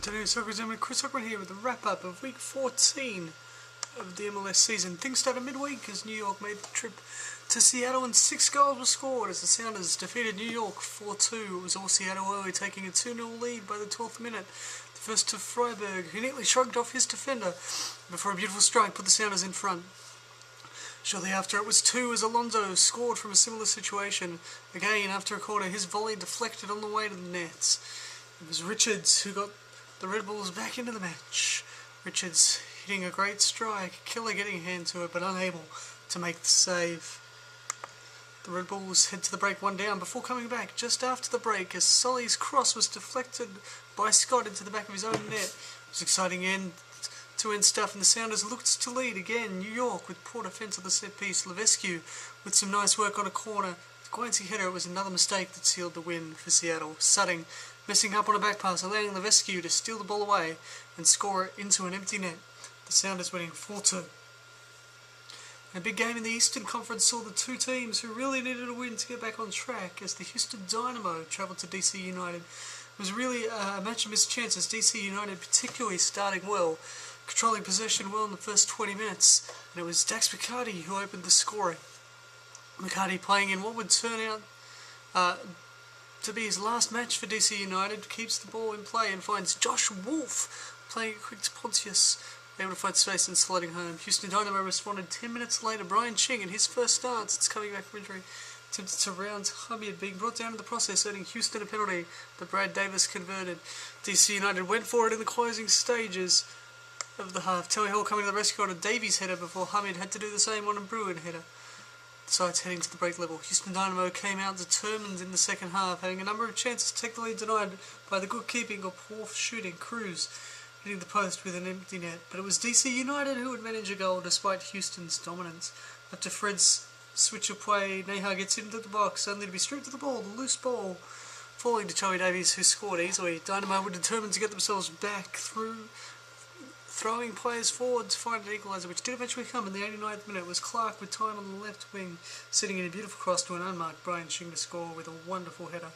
Today, Chris Hockman here with a wrap-up of Week 14 of the MLS season. Things started midweek as New York made the trip to Seattle and 6 goals were scored as the Sounders defeated New York 4-2. It was all Seattle early, taking a 2-0 lead by the 12th minute. The first to Freiberg, who neatly shrugged off his defender before a beautiful strike put the Sounders in front. Shortly after, it was 2 as Alonso scored from a similar situation. Again, after a corner, his volley deflected on the way to the nets. It was Richards who got the Red Bulls back into the match. Richards hitting a great strike, Killer getting a hand to it but unable to make the save. The Red Bulls head to the break 1 down before coming back just after the break as Sully's cross was deflected by Scott into the back of his own net. It was exciting end-to-end stuff, and the Sounders looked to lead again. New York with poor defence of the set piece. Levesque with some nice work on a corner. The Guernsey header, it was another mistake that sealed the win for Seattle. Sutting messing up on a back pass, allowing Levesque to steal the ball away and score it into an empty net. The Sounders winning 4-2. A big game in the Eastern Conference saw the two teams who really needed a win to get back on track as the Houston Dynamo travelled to DC United. It was really a match of missed chances. DC United particularly starting well, controlling possession well in the first 20 minutes, and it was Dax McCarty who opened the scoring. McCarty playing in what would turn out to be his last match for DC United, keeps the ball in play and finds Josh Wolf playing it quick to Pontius, able to find space and sliding home. Houston Dynamo responded 10 minutes later. Brian Ching in his first start since coming back from injury attempted to round Hamid, being brought down in the process, earning Houston a penalty that Brad Davis converted. DC United went for it in the closing stages of the half. Telly Hall coming to the rescue on a Davies header before Hamid had to do the same on a Bruin header. The sides heading to the break level. Houston Dynamo came out determined in the second half, having a number of chances to take the lead denied by the good keeping or poor shooting. Cruz hitting the post with an empty net, but it was DC United who would manage a goal despite Houston's dominance. After Fred's switch of play, Neha gets into the box, only to be stripped of the ball, the loose ball falling to Charlie Davies, who scored easily. Dynamo were determined to get themselves back through throwing players forward to find an equaliser, which did eventually come in the 89th minute. It was Clark with time on the left wing, sitting in a beautiful cross to an unmarked Brian Ching to score with a wonderful header.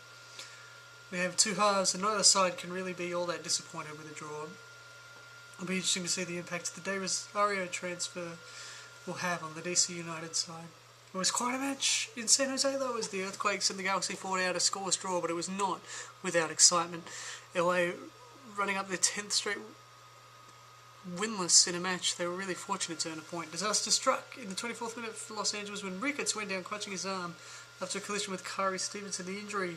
We have two halves, and neither side can really be all that disappointed with a draw. It'll be interesting to see the impact the De Rosario transfer will have on the DC United side. It was quite a match in San Jose though, as the Earthquakes and the Galaxy fought out a scoreless draw, but it was not without excitement. LA running up their 10th straight winless in a match. They were really fortunate to earn a point. Disaster struck in the 24th minute for Los Angeles when Ricketts went down clutching his arm after a collision with Kari Stevenson. The injury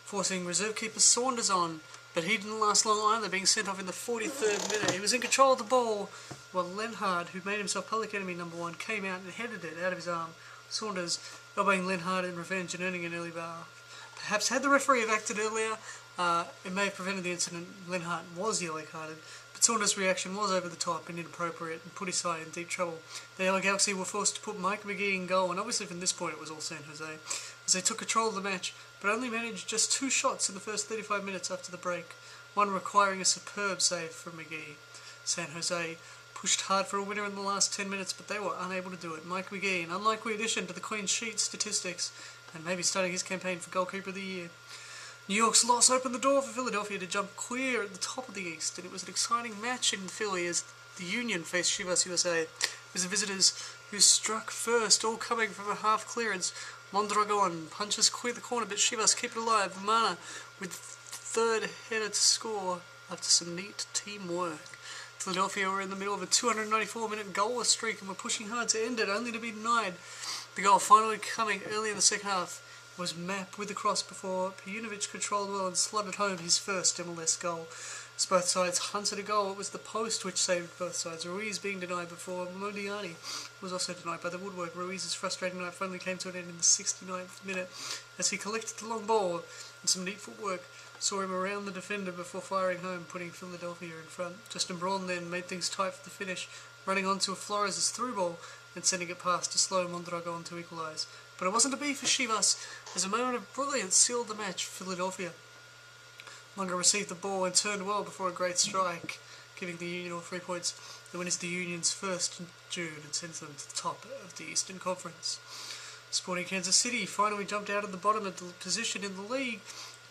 forcing reserve keeper Saunders on, but he didn't last long either, being sent off in the 43rd minute. He was in control of the ball while Lenhard, who made himself public enemy number 1, came out and headed it out of his arm. Saunders elbowing Lenhard in revenge and earning an early bar. Perhaps had the referee have acted earlier, it may have prevented the incident. Lenhard was yellow carded, but Saunders' reaction was over the top and inappropriate and put his side in deep trouble. The LA Galaxy were forced to put Mike McGee in goal, and obviously from this point it was all San Jose, as they took control of the match, but only managed just 2 shots in the first 35 minutes after the break, one requiring a superb save from McGee. San Jose pushed hard for a winner in the last 10 minutes, but they were unable to do it. Mike McGee, an unlikely addition to the clean sheet statistics, and maybe starting his campaign for goalkeeper of the year. New York's loss opened the door for Philadelphia to jump clear at the top of the East, and it was an exciting match in Philly as the Union faced Chivas USA. It was the visitors who struck first, all coming from a half clearance. Mondragon punches clear the corner, but Chivas keep it alive. Mana with third header to score after some neat teamwork. Philadelphia were in the middle of a 294-minute goalless streak and were pushing hard to end it, only to be denied. The goal finally coming early in the second half was Mapp with the cross before Paunovic controlled well and slotted home his first MLS goal. As both sides hunted a goal, it was the post which saved both sides. Ruiz being denied before Modiani was also denied by the woodwork. Ruiz's frustrating night finally came to an end in the 69th minute as he collected the long ball and some neat footwork saw him around the defender before firing home, putting Philadelphia in front. Justin Braun then made things tight for the finish, running onto a Flores' through ball and sending it past to slow Mondragon to equalise. But it wasn't to be for Chivas, as a moment of brilliance sealed the match for Philadelphia. Munga received the ball and turned well before a great strike, giving the Union all 3 points. The win is the Union's first in June and sends them to the top of the Eastern Conference. Sporting Kansas City finally jumped out of the bottom of the position in the league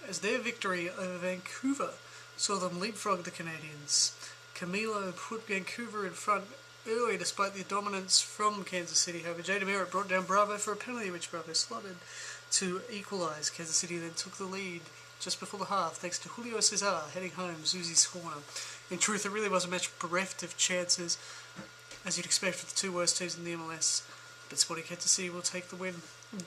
as their victory over Vancouver saw them leapfrog the Canadians. Camilo put Vancouver in front early despite the dominance from Kansas City. However, Jada Merritt brought down Bravo for a penalty, which Bravo slotted to equalise. Kansas City then took the lead just before the half, thanks to Julio Cesar heading home Zuzi's corner. In truth, it really was a match bereft of chances, as you'd expect for the two worst teams in the MLS. But Sporting Kansas City will take the win.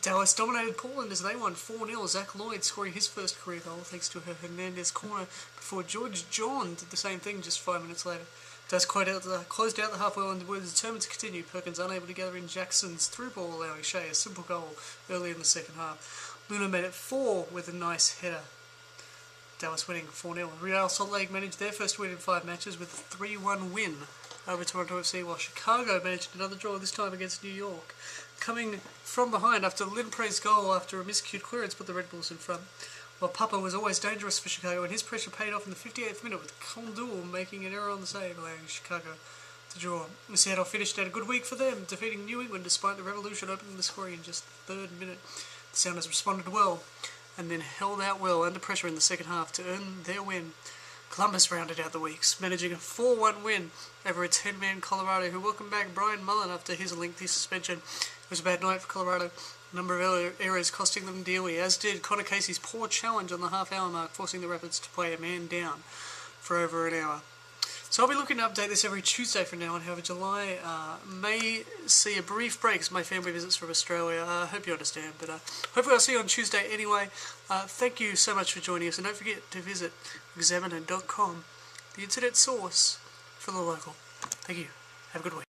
Dallas dominated Portland as they won 4-0. Zach Lloyd scoring his first career goal thanks to her Hernandez corner before George John did the same thing just 5 minutes later. Dallas closed out the half well and were determined to continue. Perkins unable to gather in Jackson's through ball, allowing Shea a simple goal early in the second half. Luna made it 4 with a nice header. Dallas winning 4-0. Real Salt Lake managed their first win in 5 matches with a 3-1 win over Toronto FC, while Chicago managed another draw, this time against New York. Coming from behind after Lindpre's goal after a miscued clearance put the Red Bulls in front. While Papa was always dangerous for Chicago, and his pressure paid off in the 58th minute with Condul making an error on the save, allowing Chicago to draw. Seattle finished out a good week for them, defeating New England despite the Revolution opening the scoring in just the 3rd minute. The Sounders responded well and then held out well under pressure in the second half to earn their win. Columbus rounded out the weeks, managing a 4-1 win over a 10-man Colorado who welcomed back Brian Mullen after his lengthy suspension. It was a bad night for Colorado, a number of errors costing them dearly, as did Connor Casey's poor challenge on the half-hour mark, forcing the Rapids to play a man down for over an hour. So I'll be looking to update this every Tuesday from now on. However, July may see a brief break as my family visits from Australia. I hope you understand, but hopefully I'll see you on Tuesday anyway. Thank you so much for joining us, and don't forget to visit examiner.com, the internet source for the local. Thank you. Have a good week.